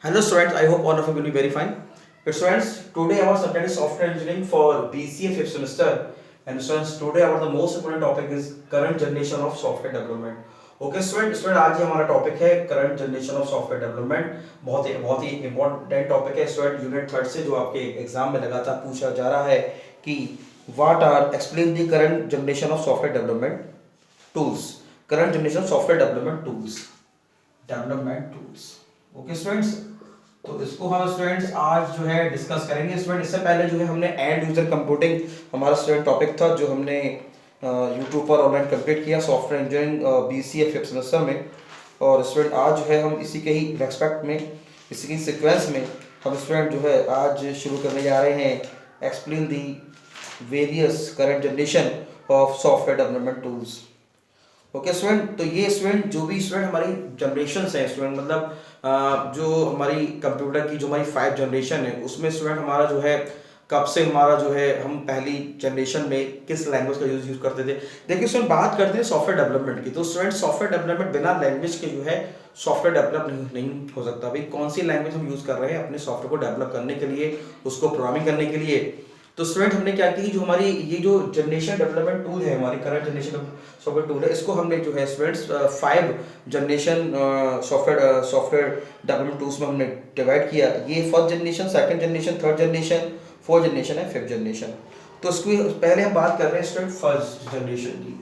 Hello students, I hope all of you will be very fine. Students, today our subject is software engineering for BCA 5th semester. And students, today our the most important topic is current generation of software development. Okay student आज ही हमारा topic है current generation of software development. बहुत ही important topic है student. Unit 3 से जो आपके exam में लगातार पूछा जा रहा है कि what are explain the current generation of software development tools. Current generation software development tools. Okay students, तो इसको हम स्टूडेंट्स आज जो है डिस्कस करेंगे। स्टूडेंट इससे पहले जो है हमने एंड यूजर कंप्यूटिंग हमारा स्टूडेंट टॉपिक था जो हमने यूट्यूब पर ऑनलाइन कंप्लीट किया software engineering BCA 5th semester में। और स्टूडेंट आज जो है हम इसी के ही रेस्पेक्ट में, इसी की सीक्वेंस में हम स्टूडेंट जो है आज शुरू करने जा रहे हैं explain the various current generation of software development tools. Okay student, तो ये स्टूडेंट जो भी स्टूडेंट हमारी जनरेशन है स्टूडेंट, मतलब जो हमारी कंप्यूटर की जो हमारी 5 जनरेशन है उसमें स्टूडेंट हमारा जो है कब से हमारा जो है हम पहली जनरेशन में किस लैंग्वेज का यूज करते थे। देखिए स्टूडेंट, बात करते हैं सॉफ्टवेयर डेवलपमेंट की, तो स्टूडेंट सॉफ्टवेयर डेवलपमेंट बिना लैंग्वेज के जो है सॉफ्टवेयर डेवलप नहीं हो सकता। भाई कौन सी लैंग्वेज हम यूज कर रहे हैं अपने सॉफ्टवेयर को डेवलप करने के लिए, उसको प्रोग्रामिंग करने के लिए। तो स्टूडेंट हमने क्या की, जो हमारी ये जो जनरेशन डेवलपमेंट टूल है, हमारी करंट जनरेशन सॉफ्टवेयर टूल है, इसको हमने जो है students 5 generation software development tools में हमने डिवाइड किया। ये first generation, second generation, third generation, fourth generation है, फिफ्थ जनरेशन। तो इसको पहले हम बात कर रहे हैं स्टूडेंट फर्स्ट जनरेशन की।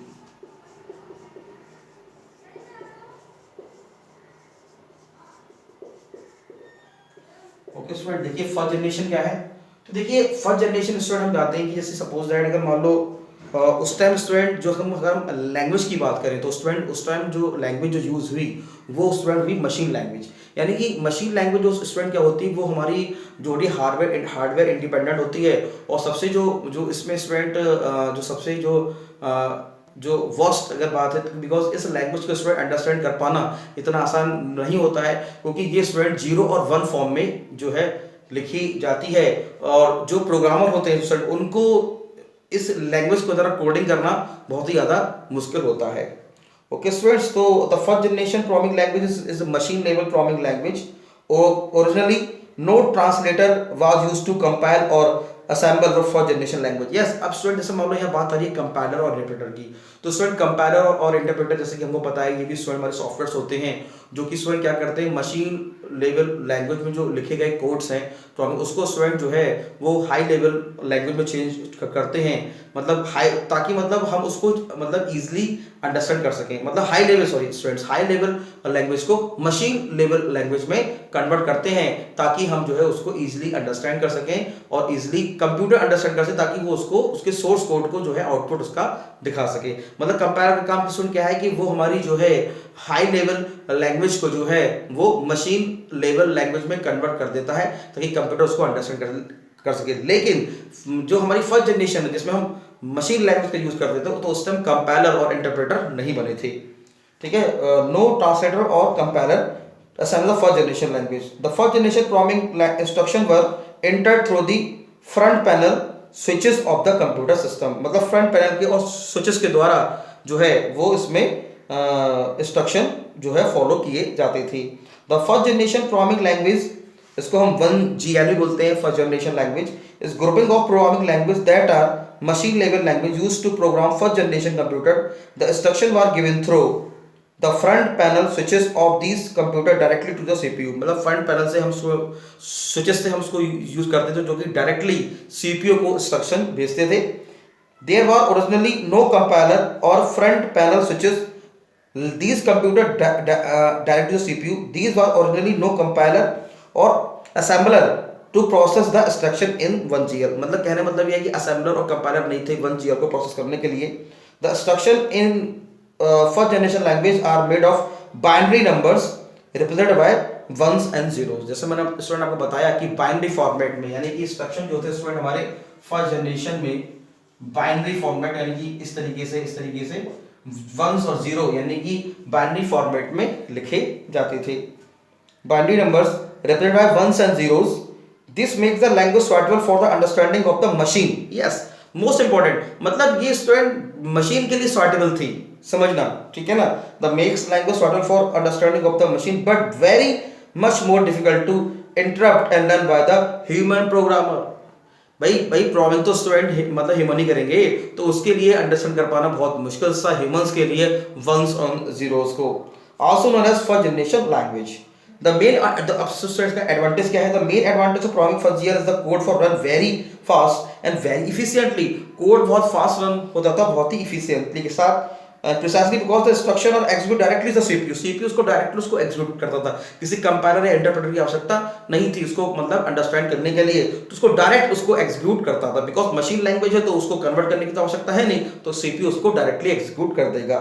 ओके स्टूडेंट, देखिए फर्स्ट जनरेशन क्या है। तो देखिए फर्स्ट जनरेशन स्टूडेंट हम जाते हैं कि जैसे सपोज दैट अगर मान लो उस टाइम स्टूडेंट जो हम अगर हम लैंग्वेज की बात करें तो स्टूडेंट उस टाइम जो लैंग्वेज जो यूज हुई वो स्टूडेंट हुई मशीन लैंग्वेज। यानी कि मशीन लैंग्वेज जो स्टूडेंट क्या होती है वो हमारी जो भी हार्डवेयर इंडिपेंडेंट होती है। और सबसे जो इसमें स्टूडेंट जो सबसे जो वर्स्ट अगर बात है, बिकॉज इस लैंग्वेज को स्टूडेंट अंडरस्टैंड कर पाना इतना आसान नहीं होता है, क्योंकि ये स्टूडेंट 0 और 1 फॉर्म में जो है लिखी जाती है। और जो प्रोग्रामर होते हैं स्टूडेंट उनको इस लैंग्वेज को जरा कोडिंग करना बहुत ही ज़्यादा मुश्किल होता है। ओके स्टूडेंट्स, तो the first generation programming language is machine level programming language. Originally no translator was used to compile और assemble the first generation language. Yes, अब स्टूडेंट जैसे मान लो यहाँ बात आ रही है कंपाइलर और इंटरप्रेटर की, तो स्टूडेंट कंपाइलर और इंटरप्रेटर जैसे कि हमको पता है ये भी स्टूडेंट हमारे सॉफ्टवेयर्स होते हैं जो कि स्टूडेंट क्या करते हैं मशीन लेवल लैंग्वेज में जो लिखे गए कोड्स हैं तो हम उसको स्टूडेंट जो है वो हाई लेवल लैंग्वेज में चेंज करते हैं, मतलब हाई, ताकि मतलब हम उसको मतलब इजीली अंडरस्टैंड कर सकें। मतलब high level students high level language को मशीन लेवल लैंग्वेज में कन्वर्ट करते हैं ताकि हम जो है उसको इजीली अंडरस्टैंड कर सकें और इजीली कंप्यूटर अंडरस्टैंड कर सके ताकि वो उसको उसके सोर्स कोड को जो है आउटपुट उसका दिखा सके। मतलब कंपाइलर का काम स्टूडेंट क्या है कि वो हमारी जो है हाई लेवल लैंग्वेज को जो है वो मशीन लेवल लैंग्वेज में कन्वर्ट कर देता है ताकि कंप्यूटर उसको अंडरस्टैंड कर सके। लेकिन जो हमारी फर्स्ट जनरेशन है जिसमें हम मशीन लैंग्वेज का यूज करते थे तो उस टाइम कंपाइलर और इंटरप्रेटर नहीं बने थे। ठीक है, नो ट्रांसलेटर और compiler assemble the first generation language. The first generation programming instruction were entered through the front panel switches of the computer system. मतलब front panel के और switches के द्वारा जो है वो इसमें इंस्ट्रक्शन जो है फॉलो किए जाते थे। The first generation programming language, इसको हम 1GL बोलते हैं। First generation language is grouping of programming language that are machine level language used to program first generation computer. The instruction were given through the front panel switches of these computer directly to the CPU. मतलब front panel से हम switches से हम उसको use करते थे जो कि डायरेक्टली सीपीयू को इंस्ट्रक्शन भेजते थे। There were originally no compiler और front panel switches these computer direct to the CPU. These were originally no compiler or assembler to process the instruction in 1GL. मतलब कहने मतलब ये है कि assembler और compiler नहीं थे 1GL को प्रोसेस करने के लिए। The instruction in first generation language are made of binary numbers represented by ones and zeros. जैसे मैंने स्टूडेंट आपको बताया कि बाइनरी फॉर्मेट में, यानी कि इंस्ट्रक्शन जो होते हैं स्टूडेंट हमारे फर्स्ट जनरेशन में बाइनरी फॉर्मेट यानी कि इस तरीके से वंस और जीरो यानी कि बाइनरी फॉर्मेट में लिखे जाते थे। Binary numbers represented by ones and zeros, this makes the language suitable for the understanding of the machine. Yes, most important, मतलब ये स्टूडेंट मशीन के लिए सूटेबल थी, समझना, ठीक है ना। The makes language suitable for understanding of the machine but very much more difficult to interrupt and learn by the human programmer. भाई भाई प्रॉब्लम तो स्टूडेंट मतलब ह्यूमन ही करेंगे, तो उसके लिए अंडरस्टैंड कर पाना बहुत मुश्किल सा ह्यूमंस के लिए वंस और जीरोस को। Also known as first generation language. The main अब स्टूडेंट्स का एडवांटेज क्या है? The main advantage of programming first year is the code for run very fast and very efficiently. Code बहुत fast run होता था, बहुत ही इफिशिएंटली के साथ, प्रिसाइसली बिकॉज द इंस्ट्रक्शन और execute directly the CPU. CPU उसको डायरेक्टली उसको एग्जीक्यूट करता था, किसी कंपाइलर या इंटरप्रेटर की आवश्यकता नहीं थी उसको मतलब अंडरस्टैंड करने के लिए, तो उसको डायरेक्ट उसको एग्जीक्यूट करता था। बिकॉज मशीन लैंग्वेज है तो उसको कन्वर्ट करने की तो आवश्यकता है नहीं, तो सीपीयू उसको डायरेक्टली एग्जीक्यूट कर देगा।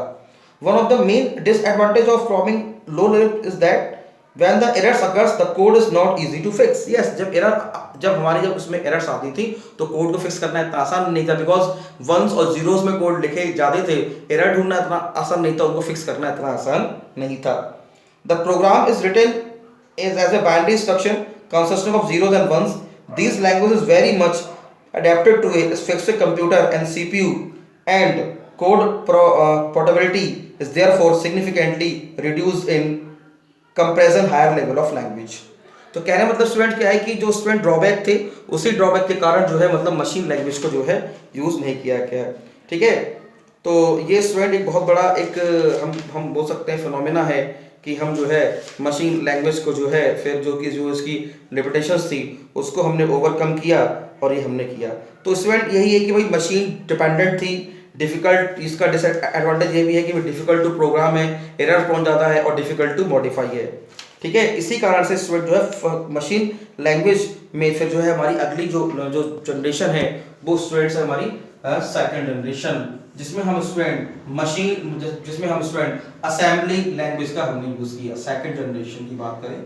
One of the main disadvantage of programming low level is that when the errors occurs the code is not easy to fix। yes, जब उसमें एरर्स आती थी तो कोड को फिक्स करना इतना आसान नहीं था, बिकॉज वंस और जीरोस में कोड लिखे जाते थे, एरर ढूंढना इतना आसान नहीं था, उनको फिक्स करना इतना आसान नहीं था। The program is written is as a binary instruction consisting of zeros and ones. This language is very much adapted to a specific computer and CPU, and code portability is therefore significantly reduced in comparison higher level of language। तो कहने मतलब student क्या है कि जो student drawback थे उसी drawback के कारण जो है मतलब मशीन लैंग्वेज को जो है यूज नहीं किया गया। ठीक है, तो ये स्टूडेंट एक बहुत बड़ा एक हम बोल सकते हैं फिनोमेना है कि हम जो है मशीन लैंग्वेज को जो है फिर जो इसकी लिमिटेशंस थी उसको हमने ओवरकम किया और ये हमने किया। तो स्टूडेंट यही है कि भाई मशीन डिपेंडेंट थी, डिफिकल्ट, इसका डिसएडवांटेज ये भी है कि डिफिकल्ट टू प्रोग्राम है, एरर पहुंच जाता है और डिफिकल्ट टू मॉडिफाई है। ठीक है, इसी कारण से स्टूडेंट जो है मशीन लैंग्वेज में फिर जो है हमारी अगली जो जनरेशन है वो स्टूडेंट्स है हमारी सेकंड जनरेशन, जिसमें हम स्टूडेंट असेंबली लैंग्वेज का हमने यूज किया। सेकंड जनरेशन की बात करें,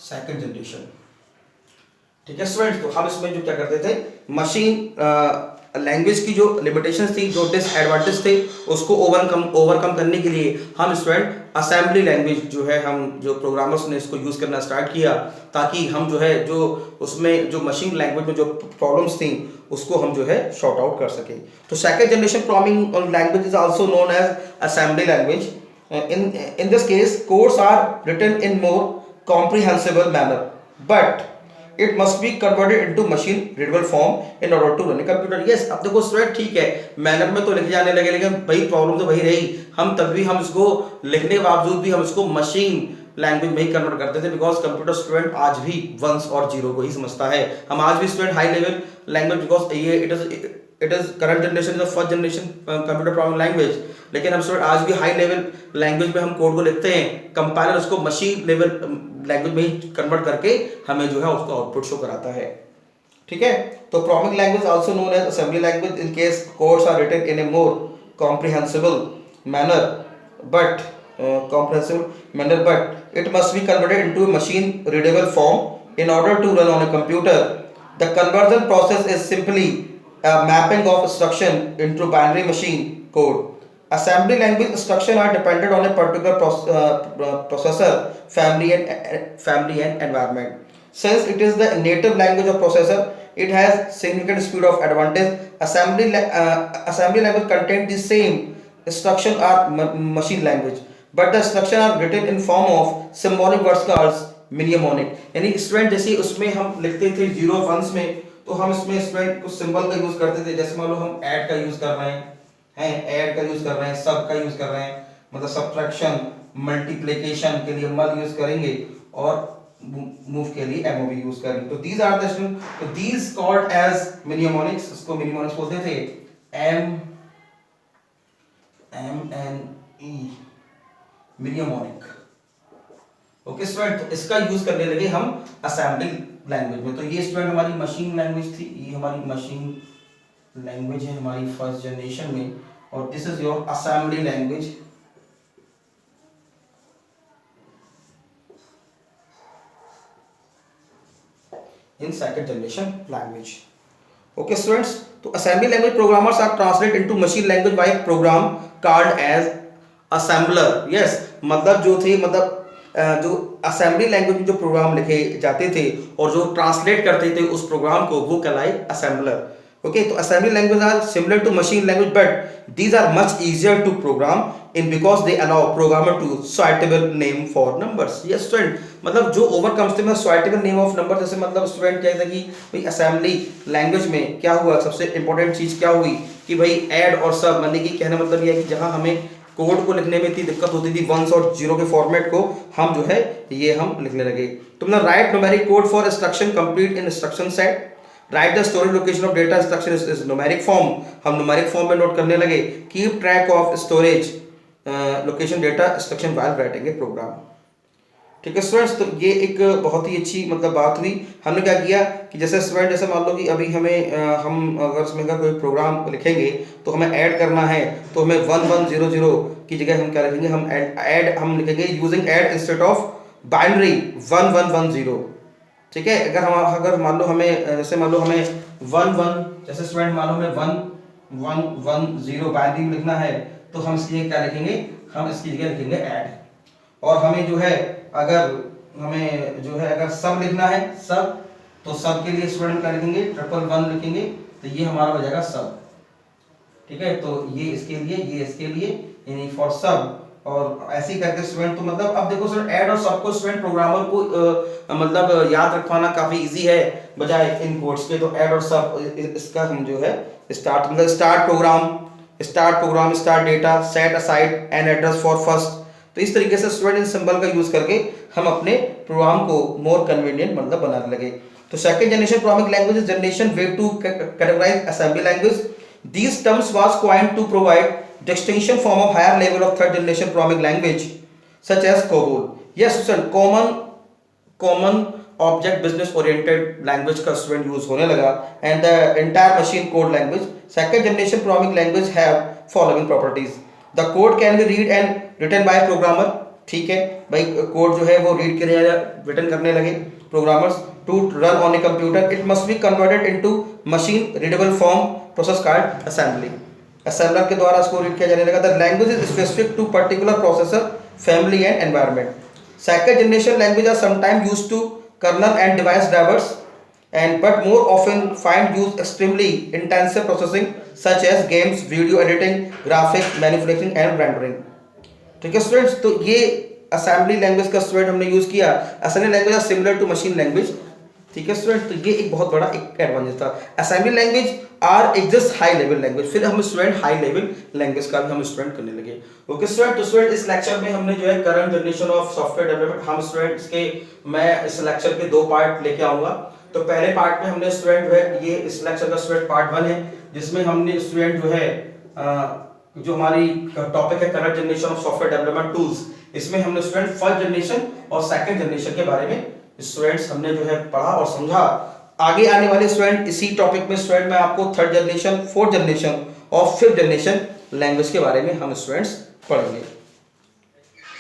सेकंड जनरेशन, ठीक है स्टूडेंट, तो हम इसमें जो क्या करते थे मशीन लैंग्वेज की जो लिमिटेशंस थी, जो डिसएडवांटेज थे, उसको ओवरकम करने के लिए हम स्टूडेंट असेंबली लैंग्वेज जो है हम जो प्रोग्रामर्स ने इसको यूज करना स्टार्ट किया, ताकि हम जो है जो उसमें जो मशीन लैंग्वेज में जो प्रॉब्लम्स थी उसको हम जो है शॉर्ट आउट कर सके। तो second generation programming language is also known as assembly language. in this case codes are written in more comprehensible manner, but it must be converted into machine readable form in order to run a computer। yes, अब देखो student ठीक है manner में तो लिखे जाने लगे, लेकिन भाई प्रॉब्लम तो वही रही, हम तब भी हम इसको लिखने के बावजूद भी हम इसको मशीन लैंग्वेज में ही कन्वर्ट करते थे, बिकॉज कंप्यूटर स्टूडेंट आज भी वंस और जीरो को ही समझता है। हम आज भी student high level language, because ये it is current generation is first generation computer programming language, लेकिन हम स्टूडेंट आज भी हाई लेवल लैंग्वेज में हम कोड को लिखते हैं, कंपाइलर उसको मशीन लेवल लैंग्वेज में ही कन्वर्ट करके हमें जो है उसको आउटपुट शो कराता है। ठीक है, तो programming language also known as assembly language in case codes are written in a more comprehensible manner, but it must be converted into a machine readable form in order to run on a computer। The conversion process is simply a mapping of instruction into binary machine code। Assembly language instructions are dependent on a particular processor family and environment। Since it is the native language of processor, it has significant speed of advantage। Assembly language contains the same instruction as machine language, but the instructions are written in form of symbolic words called mnemonic। यानी student जैसे उसमें हम लिखते थे zero once में, तो हम इसमें स्टूडेंट कुछ सिंबल का यूज करते थे, जैसे मान लो हम ऐड का यूज कर रहे हैं ऐड का यूज कर रहे हैं, सब का यूज कर रहे हैं, मतलब सब्ट्रैक्शन मल्टीप्लिकेशन के लिए मल यूज करेंगे और मूव के लिए एमओवी यूज करेंगे। तो दीज आर द स्टूडेंट, तो दीज कॉल्ड एज mnemonics, इसको mnemonics बोलते थे, MNE mnemonic। ओके स्टूडेंट, तो इसका यूज करने लगे हम असेंबली लैंग्वेज में। तो ये स्टूडेंट हमारी मशीन लैंग्वेज थी, ये हमारी मशीन लैंग्वेज है हमारी फर्स्ट जनरेशन में, और this is your assembly language in second generation language। okay students, तो assembly language programmers are translate into machine language by a program called as assembler। yes, मतलब जो थे मतलब जो असेंबली लैंग्वेज में जो प्रोग्राम लिखे जाते थे और जो ट्रांसलेट करते थे उस प्रोग्राम को, वो कहलाए असेंबलर। Okay, तो assembly language are similar to machine language, but these are much easier to program in because they allow programmer to suitable name for numbers. Yes student, मतलब जो overcomes थे में suitable name of number, जैसे मतलब student कहता है कि भाई असेंबली लैंग्वेज में क्या हुआ, सबसे इंपॉर्टेंट चीज क्या हुई कि भाई ऐड और सब, मतलब कि कहने मतलब ये है कि जहां हमें कोड को लिखने में इतनी दिक्कत होती थी वंस और जीरो के फॉर्मेट को, हम जो है ये हम लिखने लगे। तो मतलब write numeric code for instruction complete in instruction set, write the storage location of data instruction is numeric form, हम न्यूमेरिक फॉर्म में नोट करने लगे। Keep track of storage location data instruction while writing a program. ठीक है students, तो ये एक बहुत ही अच्छी मतलब बात हुई। हमने क्या किया कि जैसे स्टूडेंट जैसे मान लो कि अभी हमें हम अगर इसमें का कोई प्रोग्राम लिखेंगे तो हमें ऐड करना है, तो हमें 1100 की जगह हम क्या लिखेंगे, हम ऐड हम लिखेंगे using add instead of binary 1110। ठीक है, अगर मान लो हमें जैसे मान लो हमें 11 जैसे स्टूडेंट मान लो हमें 1110 बाइनरी में लिखना है, तो हम इसकी जगह क्या लिखेंगे, हम इसकी जगह लिखेंगे ऐड। और हमें जो है अगर हमें जो है अगर सब लिखना है सब, तो सब के लिए स्टूडेंट क्या लिखेंगे 1111 लिखेंगे, तो ये हमारा हो जाएगा सब। ठीक है, तो ये इसके लिए ये इसके लिए यानी फॉर सब, और ऐसे ही करके स्टूडेंट तो मतलब अब देखो सर ऐड और सब को स्टूडेंट प्रोग्रामर को मतलब याद रखवाना काफी इजी है बजाय इन कोड्स के। तो ऐड और सब इसका हम जो है स्टार्ट मतलब start programme start data set aside and address for first. तो इस तरीके से स्टूडेंट इन सिंबल का यूज करके हम अपने प्रोग्राम को मोर कन्वीनियंट मतलब बनाने लगे। तो second generation programming language is generation way to categorize assembly language. These terms was coined to provide distinction from a higher level of third generation programming language such as COBOL. Yes, sir, common object business oriented language का student use होने लगा, and the entire machine code language. Second generation programming language have following properties. The code can be read and written by programmer. ठीक है भाई, code जो है वो read के लिए रिटर्न करने लगे programmers. To run on a computer it must be converted into machine readable form process called assembly. Assembler के द्वारा इसको रीड किया जाने लगा। The language is specific to particular processor family and environment. Second generation language are sometime used to kernel and device drivers and but more often find use extremely intensive processing such as games, video editing, graphic manufacturing and rendering. ठीक है students, तो ये assembly language का student हमने use किया। Assembly language are similar to machine language. ठीक है student, तो ये एक बहुत बड़ा एक एडवांटेज था। Assembly language are exist high level language, फिर हम स्टूडेंट हाई लेवल लैंग्वेज का भी हम स्टूडेंट करने लगे। ओके स्टूडेंट, तो स्टूडेंट इस लेक्चर में हमने जो है current generation of software development हम स्टूडेंट्स के मैं इस लेक्चर के दो पार्ट लेके आऊंगा। तो पहले पार्ट में हमने स्टूडेंट जो है ये इस लेक्चर का स्टूडेंट पार्ट 1 है, जिसमें हमने स्टूडेंट जो है जो हमारी टॉपिक है current generation of software development tools, इसमें हमने स्टूडेंट फर्स्ट जनरेशन और सेकंड जनरेशन के बारे में स्टूडेंट्स हमने जो है पढ़ा और समझा। आगे आने वाले स्टूडेंट इसी टॉपिक में स्टूडेंट मैं आपको थर्ड जनरेशन, फोर्थ जनरेशन और फिफ्थ जनरेशन लैंग्वेज के बारे में हम स्टूडेंट्स पढ़ेंगे।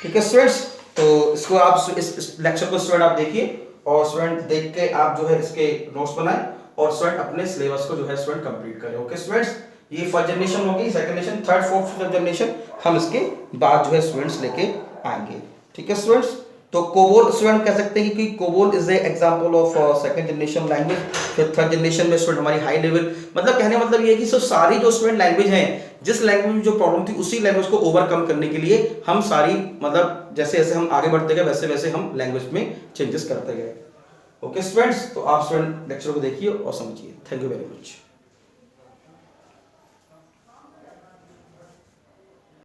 ठीक है स्टूडेंट्स, तो इसको आप इस लेक्चर को स्टूडेंट आप देखिए और स्टूडेंट देख के आप जो है इसके नोट्स बनाएं और स्टूडेंट अपने सिलेबस को जो है स्टूडेंट कंप्लीट करें। ओके स्टूडेंट्स, ये फर्स्ट जनरेशन होगी, second generation, third fourth fifth generation हम इसके बाद जो है स्टूडेंट्स लेके आएंगे। ठीक है स्टूडेंट्स, तो कोबोल स्टूडेंट कह सकते हैं कि COBOL is a example of second generation language. फिर थर्ड जनरेशन में स्टूडेंट हमारी हाई लेवल मतलब कहने मतलब ये है कि सब सारी जो स्टूडेंट लैंग्वेज हैं, जिस लैंग्वेज में जो प्रॉब्लम थी उसी लैंग्वेज को ओवरकम करने के लिए हम सारी मतलब जैसे जैसे हम आगे बढ़ते गए वैसे वैसे हम लैंग्वेज में चेंजेस करते गए। ओके स्टूडेंट्स, तो आप स्टूडेंट लेक्चर को देखिए और समझिए। Thank you very much.